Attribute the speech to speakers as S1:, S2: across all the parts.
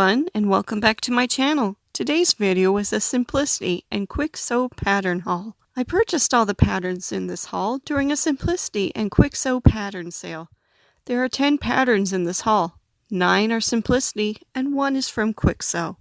S1: everyone, and welcome back to my channel. Today's video is a Simplicity and Kwik Sew pattern haul. I purchased all the patterns in this haul during a Simplicity and Kwik Sew pattern sale. There are 10 patterns in this haul. 9 are Simplicity and 1 is from Kwik Sew.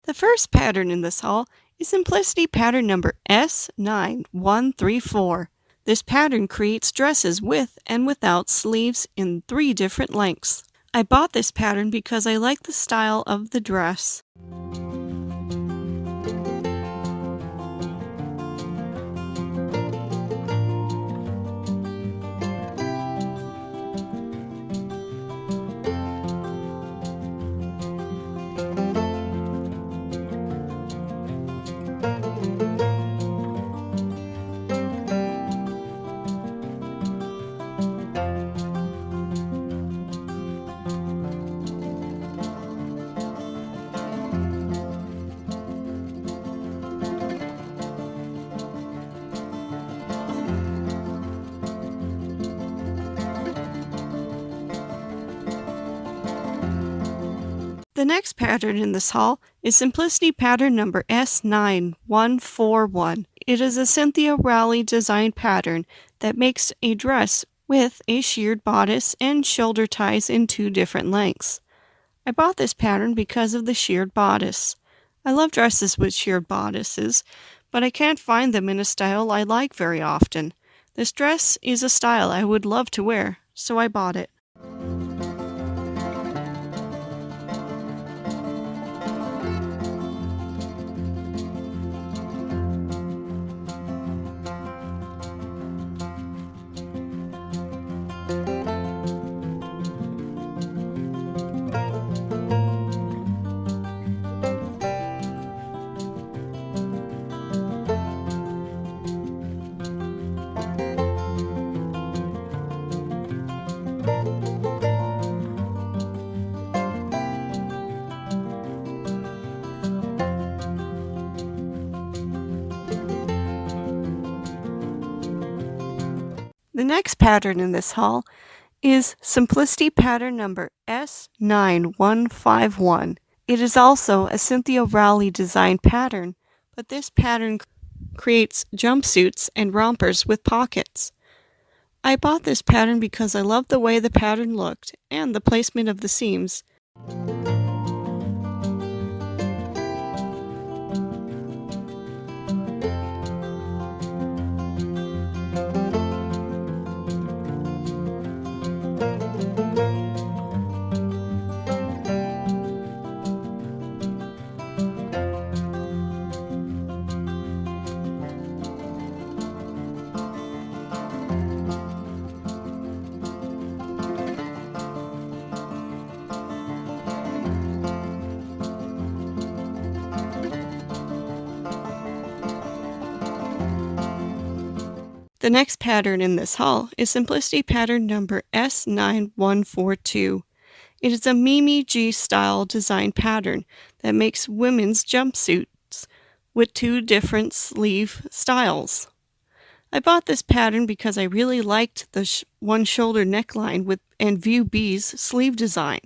S1: The first pattern in this haul is Simplicity pattern number S9134. This pattern creates dresses with and without sleeves in 3 different lengths. I bought this pattern because I like the style of the dress. The next pattern in this haul is Simplicity pattern number S9141. It is a Cynthia Rowley design pattern that makes a dress with a sheared bodice and shoulder ties in 2 different lengths. I bought this pattern because of the sheared bodice. I love dresses with sheared bodices, but I can't find them in a style I like very often. This dress is a style I would love to wear, so I bought it. The next pattern in this haul is Simplicity pattern number S9151. It is also a Cynthia Rowley design pattern, but this pattern creates jumpsuits and rompers with pockets. I bought this pattern because I love the way the pattern looked and the placement of the seams. The next pattern in this haul is Simplicity pattern number S9142. It is a Mimi G style design pattern that makes women's jumpsuits with 2 different sleeve styles. I bought this pattern because I really liked the one shoulder neckline and View B's sleeve design.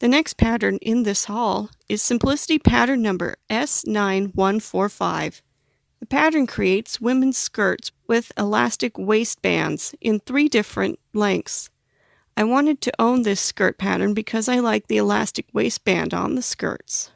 S1: The next pattern in this haul is Simplicity pattern number S9145. The pattern creates women's skirts with elastic waistbands in 3 different lengths. I wanted to own this skirt pattern because I like the elastic waistband on the skirts.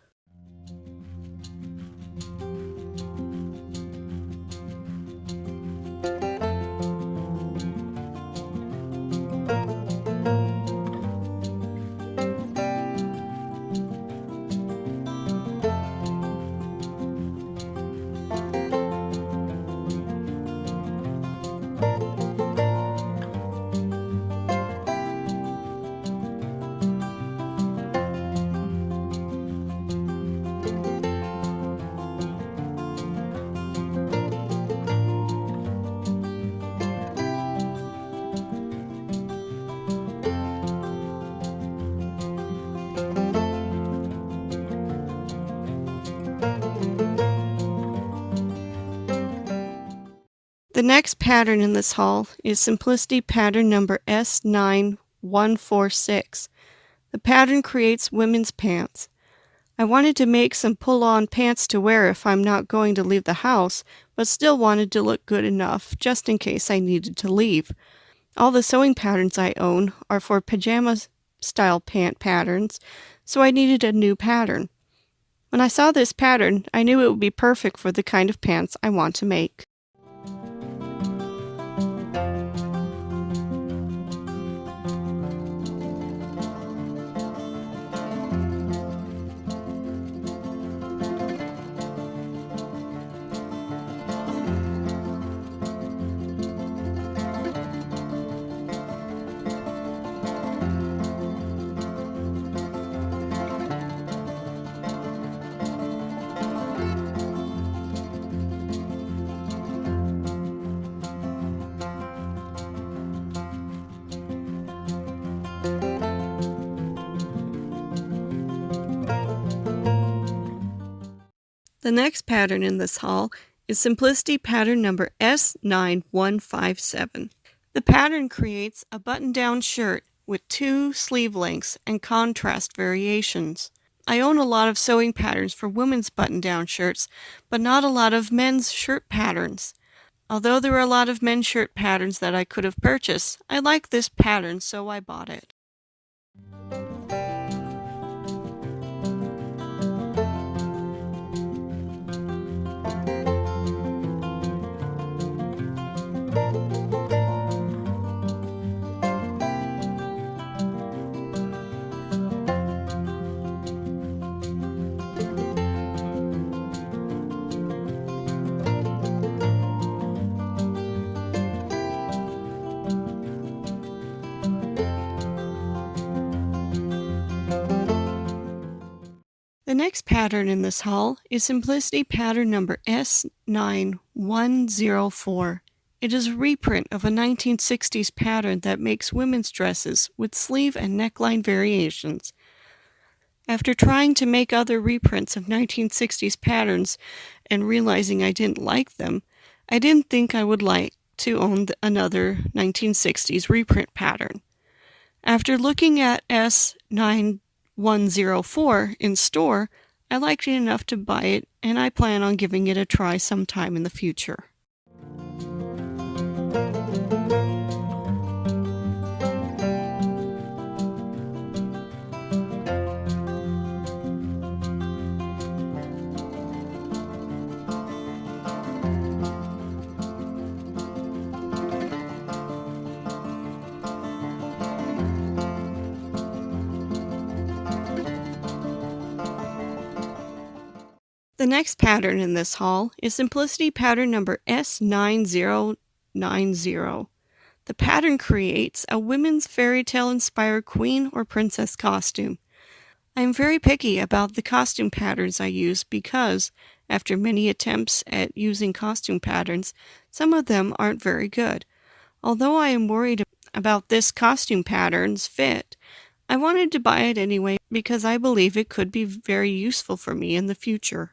S1: The next pattern in this haul is Simplicity pattern number S9146. The pattern creates women's pants. I wanted to make some pull-on pants to wear if I'm not going to leave the house, but still wanted to look good enough just in case I needed to leave. All the sewing patterns I own are for pajama-style pant patterns, so I needed a new pattern. When I saw this pattern, I knew it would be perfect for the kind of pants I want to make. The next pattern in this haul is Simplicity pattern number S9157. The pattern creates a button-down shirt with 2 sleeve lengths and contrast variations. I own a lot of sewing patterns for women's button-down shirts, but not a lot of men's shirt patterns. Although there are a lot of men's shirt patterns that I could have purchased, I like this pattern, so I bought it. The next pattern in this haul is Simplicity pattern number S9104. It is a reprint of a 1960s pattern that makes women's dresses with sleeve and neckline variations. After trying to make other reprints of 1960s patterns and realizing I didn't like them, I didn't think I would like to own another 1960s reprint pattern. After looking at S9104 in store, I liked it enough to buy it, and I plan on giving it a try sometime in the future. The next pattern in this haul is Simplicity pattern number S9090. The pattern creates a women's fairy tale inspired queen or princess costume. I am very picky about the costume patterns I use because, after many attempts at using costume patterns, some of them aren't very good. Although I am worried about this costume pattern's fit, I wanted to buy it anyway because I believe it could be very useful for me in the future.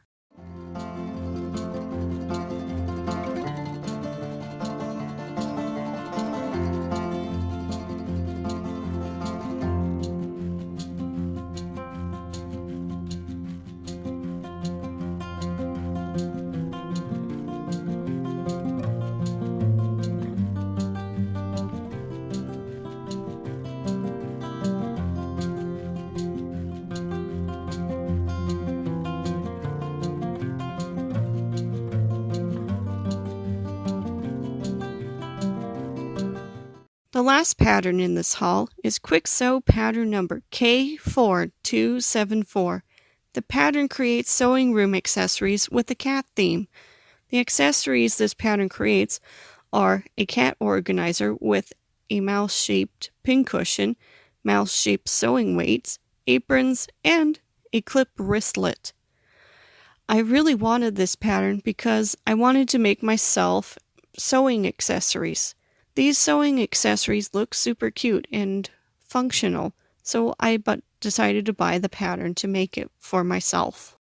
S1: The last pattern in this haul is Kwik Sew pattern number K4274. The pattern creates sewing room accessories with a cat theme. The accessories this pattern creates are a cat organizer with a mouse-shaped pincushion, mouse-shaped sewing weights, aprons, and a clip wristlet. I really wanted this pattern because I wanted to make myself sewing accessories. These sewing accessories look super cute and functional, so I decided to buy the pattern to make it for myself.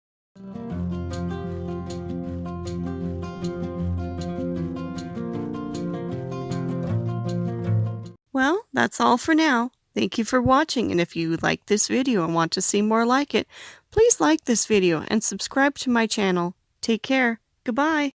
S1: Well, that's all for now. Thank you for watching, and if you like this video and want to see more like it, please like this video and subscribe to my channel. Take care. Goodbye.